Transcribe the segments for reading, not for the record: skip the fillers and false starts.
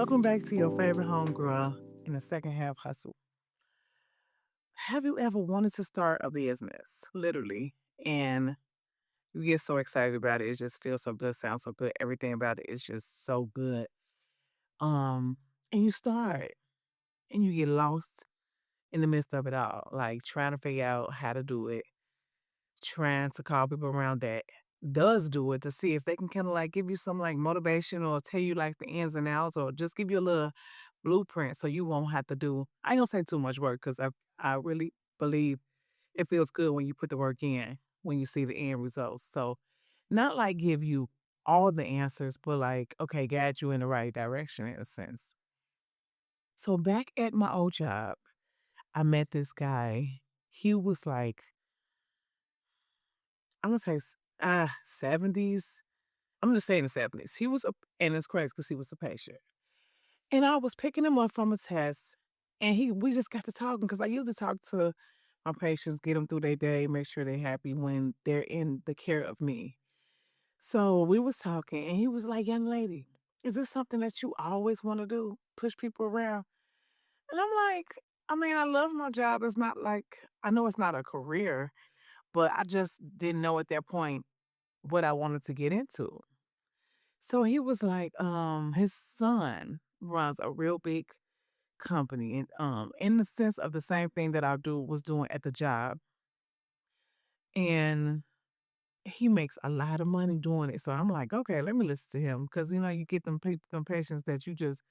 Welcome back to your favorite homegirl in the second half hustle. Have you ever wanted to start a business, literally, and you get so excited about it, it just feels so good, sounds so good, everything about it is just so good. Um, and you start and you get lost in the midst of it all, like trying to figure out how to do it, trying to call people around that does do it to see if they can kind of like give you some like motivation or tell you like the ins and outs or just give you a little blueprint so you won't have to do I ain't gonna say too much work because I really believe it feels good when you put the work in, when you see the end results. So not like give you all the answers, but like, okay, guide you in the right direction in a sense. So back at my old job, I met this guy. He was like, I'm gonna say 70s. I'm just saying the 70s. He was a and it's crazy because he was a patient. And I was picking him up from a test, and we just got to talking because I usually talk to my patients, get them through their day, make sure they're happy when they're in the care of me. So we was talking, and he was like, "Young lady, is this something that you always want to do? Push people around?" And I'm like, I mean, I love my job. It's not like I know it's not a career, but I just didn't know at that point what I wanted to get into. So he was like, his son runs a real big company and in the sense of the same thing that I do was doing at the job. And he makes a lot of money doing it. So I'm like, okay, let me listen to him. Cause you know, you get them people, them patients that you just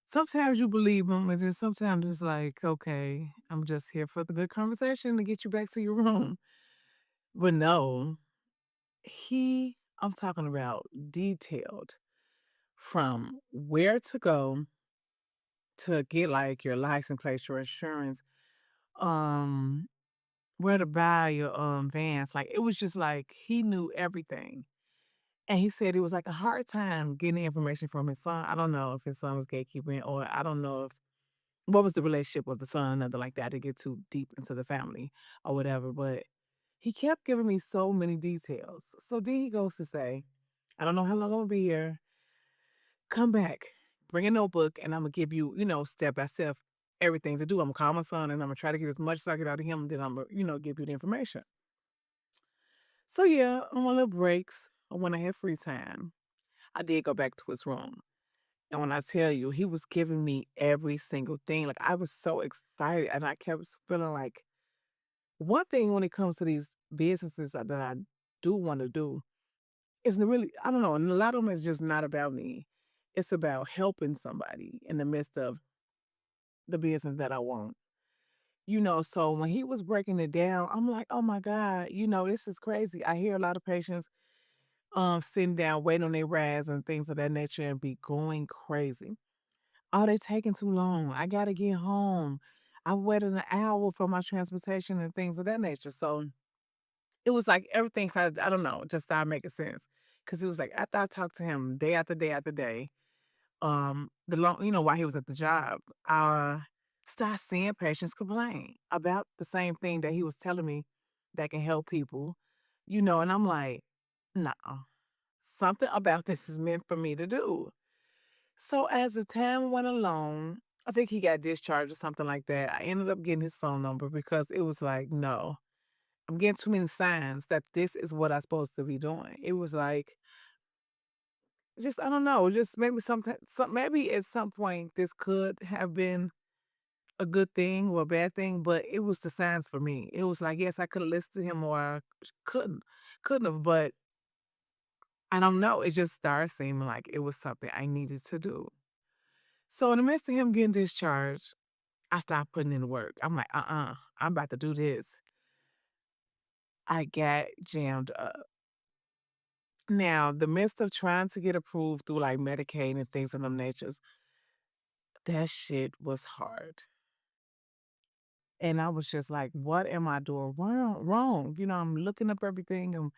sometimes you believe them, and then sometimes it's like, okay, I'm just here for the good conversation to get you back to your room. But no, I'm talking about detailed from where to go to get like your license plate, your insurance, um, where to buy your vans. Like it was just like he knew everything. And he said it was like a hard time getting the information from his son. I don't know if his son was gatekeeping or I don't know if what was the relationship with the son, nothing like that to get too deep into the family or whatever. But he kept giving me so many details. So then he goes to say, I don't know how long I'm gonna be here. Come back, bring a notebook, and I'm gonna give you, step by step everything to do. I'm gonna call my son and I'm gonna try to get as much as I get out of him, then I'm gonna, give you the information. So yeah, on my little breaks or when I had free time, I did go back to his room. And when I tell you, he was giving me every single thing. Like I was so excited and I kept feeling like one thing when it comes to these businesses that I do want to do is to really, I don't know, and a lot of them is just not about me. It's about helping somebody in the midst of the business that I want. So when he was breaking it down, I'm like, oh my God, this is crazy. I hear a lot of patients sitting down waiting on their rides and things of that nature and be going crazy. Oh, they taking too long. I gotta get home. I waited an hour for my transportation and things of that nature. So it was like everything kind of, I don't know, just started making sense. Cause it was like after I talked to him day after day after day, while he was at the job, I started seeing patients complain about the same thing that he was telling me that can help people, and I'm like, nah, something about this is meant for me to do. So as the time went along, I think he got discharged or something like that. I ended up getting his phone number because it was like, no, I'm getting too many signs that this is what I'm supposed to be doing. It was like, just I don't know, just maybe maybe at some point this could have been a good thing or a bad thing, but it was the signs for me. It was like, yes, I could have listened to him or I couldn't have, but I don't know. It just started seeming like it was something I needed to do. So in the midst of him getting discharged, I started putting in the work. I'm like, I'm about to do this. I got jammed up. Now, the midst of trying to get approved through like Medicaid and things of them natures, that shit was hard. And I was just like, what am I doing wrong? I'm looking up everything. I'm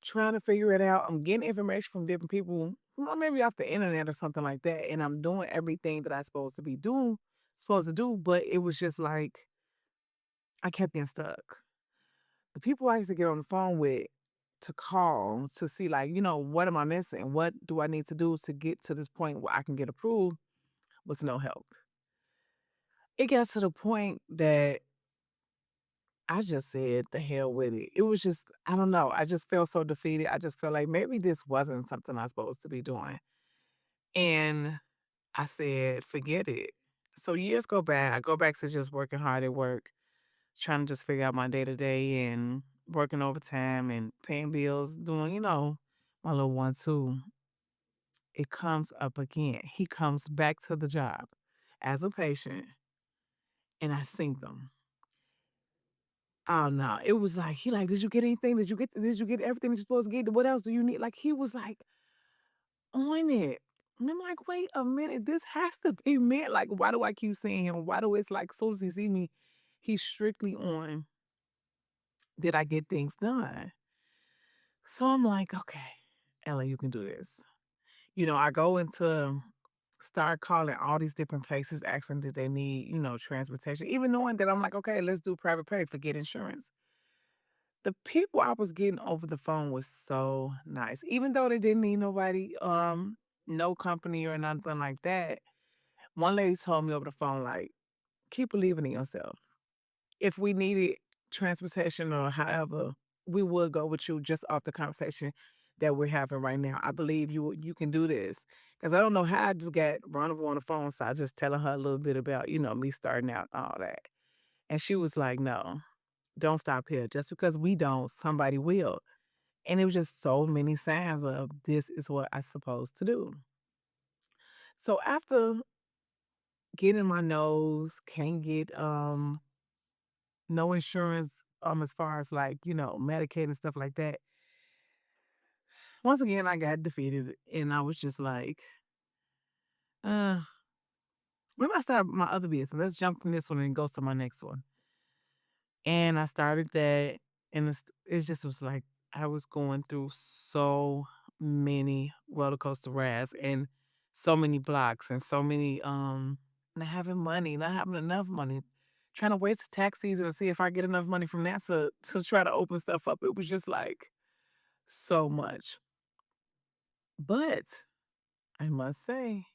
trying to figure it out. I'm getting information from different people, maybe off the internet or something like that. And I'm doing everything that I supposed to do, but it was just like I kept getting stuck. The people I used to get on the phone with, to call to see, like, what am I missing? What do I need to do to get to this point where I can get approved? Was no help. It got to the point that I just said, "The hell with it." It was just, I don't know. I just felt so defeated. I just felt like maybe this wasn't something I'm supposed to be doing. And I said, "Forget it." So years go by. I go back to just working hard at work, trying to just figure out my day to day and working overtime and paying bills, doing, my little one too. It comes up again. He comes back to the job as a patient and I synced him. Oh no. It was like, he like, did you get anything? Did you get everything that you're supposed to get? What else do you need? Like he was like on it. And I'm like, wait a minute, this has to be meant. Like, why do I keep seeing him? Why do it's like soon as he see me, he's strictly on, did I get things done? So I'm like, okay, Ellie, you can do this. I go into start calling all these different places, asking did they need, transportation, even knowing that I'm like, okay, let's do private pay, forget insurance. The people I was getting over the phone was so nice. Even though they didn't need nobody, no company or nothing like that. One lady told me over the phone, like, keep believing in yourself. If we needed transportation or however, we would go with you just off the conversation that we're having right now. I believe you can do this. Cause I don't know how I just got run over on the phone. So I was just telling her a little bit about, me starting out and all that. And she was like, no, don't stop here. Just because we don't, somebody will. And it was just so many signs of this is what I supposed to do. So after getting my nose, can't get no insurance as far as like, Medicaid and stuff like that. Once again I got defeated and I was just like, uh, maybe I start my other business. Let's jump from this one and go to my next one. And I started that and it just was like I was going through so many roller coaster rides and so many blocks and so many not having money, not having enough money, trying to wait to tax season and see if I get enough money from that to try to open stuff up. It was just like so much. But I must say,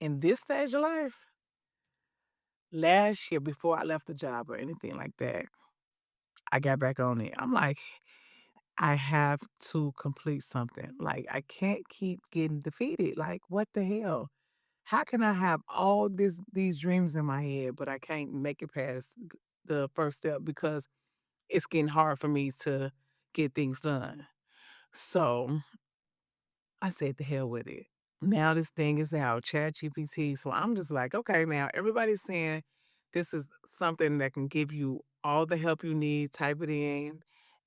in this stage of life, last year before I left the job or anything like that, I got back on it. I'm like, I have to complete something. Like, I can't keep getting defeated. Like, what the hell? How can I have all these dreams in my head, but I can't make it past the first step because it's getting hard for me to get things done. So I said, the hell with it. Now this thing is out, ChatGPT. So I'm just like, okay, now everybody's saying this is something that can give you all the help you need, type it in,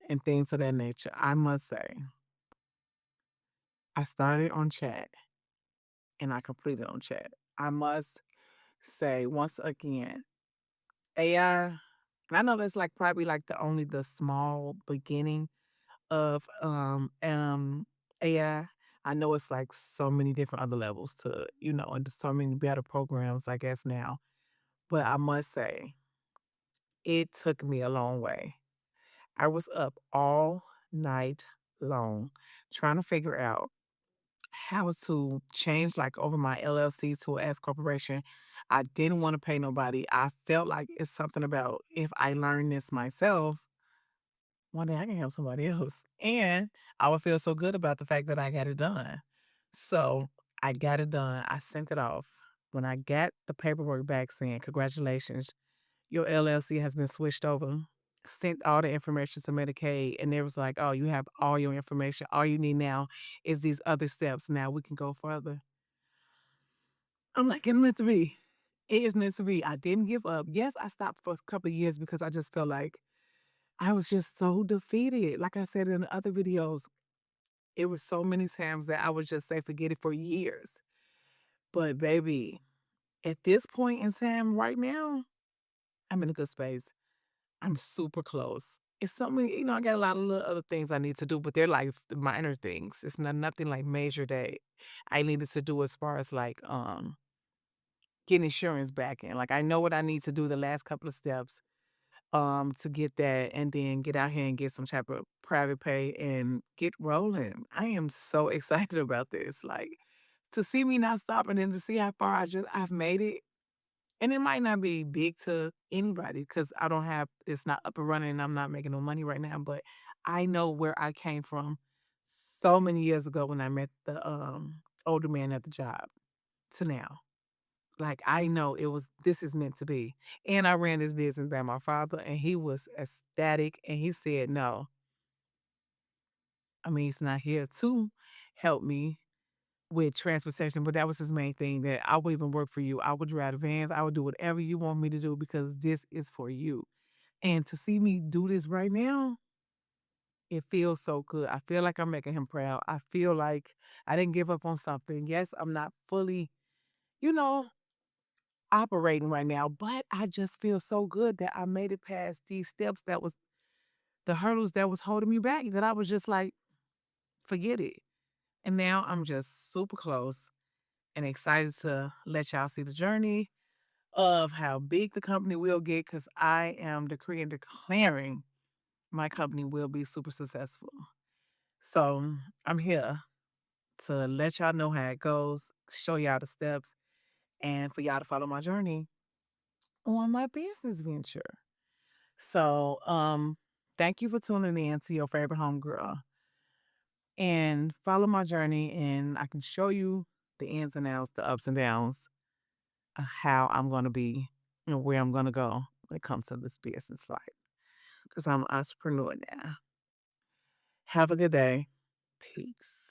and things of that nature. I must say, I started on chat and I completed on chat. I must say once again, AI, and I know that's like probably like the small beginning of AI. I know it's like so many different other levels to, and there's so many better programs, I guess now. But I must say, it took me a long way. I was up all night long trying to figure out how to change like over my LLC to a S corporation. I didn't want to pay nobody. I felt like it's something about if I learn this myself, one day I can help somebody else. And I would feel so good about the fact that I got it done. So I got it done. I sent it off. When I got the paperwork back saying, congratulations, your LLC has been switched over, sent all the information to Medicaid, and it was like, oh, you have all your information. All you need now is these other steps. Now we can go further. I'm like, it's meant to be. It is meant to be. I didn't give up. Yes, I stopped for a couple of years because I just felt like I was just so defeated. Like I said in the other videos, it was so many times that I would just say forget it for years. But baby, at this point in time right now, I'm in a good space. I'm super close. It's something, I got a lot of little other things I need to do, but they're like minor things. It's not nothing like major that I needed to do as far as like getting insurance back in. Like I know what I need to do the last couple of steps. to get that and then get out here and get some type of private pay and get rolling. I am so excited about this. Like to see me not stopping and to see how far I've made it. And it might not be big to anybody because I don't have it's not up and running and I'm not making no money right now, but I know where I came from so many years ago when I met the older man at the job to now. Like, I know it was this is meant to be. And I ran this business by my father, and he was ecstatic, and he said, "No, I mean, he's not here to help me with transportation," but that was his main thing, that I would even work for you. I would drive the vans. I would do whatever you want me to do because this is for you. And to see me do this right now, it feels so good. I feel like I'm making him proud. I feel like I didn't give up on something. Yes, I'm not fully, you know, operating right now, but I just feel so good that I made it past these steps that was the hurdles that was holding me back that I was just like, forget it. And now I'm just super close and excited to let y'all see the journey of how big the company will get because I am decreeing declaring my company will be super successful. So I'm here to let y'all know how it goes, show y'all the steps, and for y'all to follow my journey on my business venture. So, thank you for tuning in to your favorite homegirl and follow my journey, and I can show you the ins and outs, the ups and downs of how I'm going to be and where I'm going to go when it comes to this business life because I'm an entrepreneur now. Have a good day. Peace.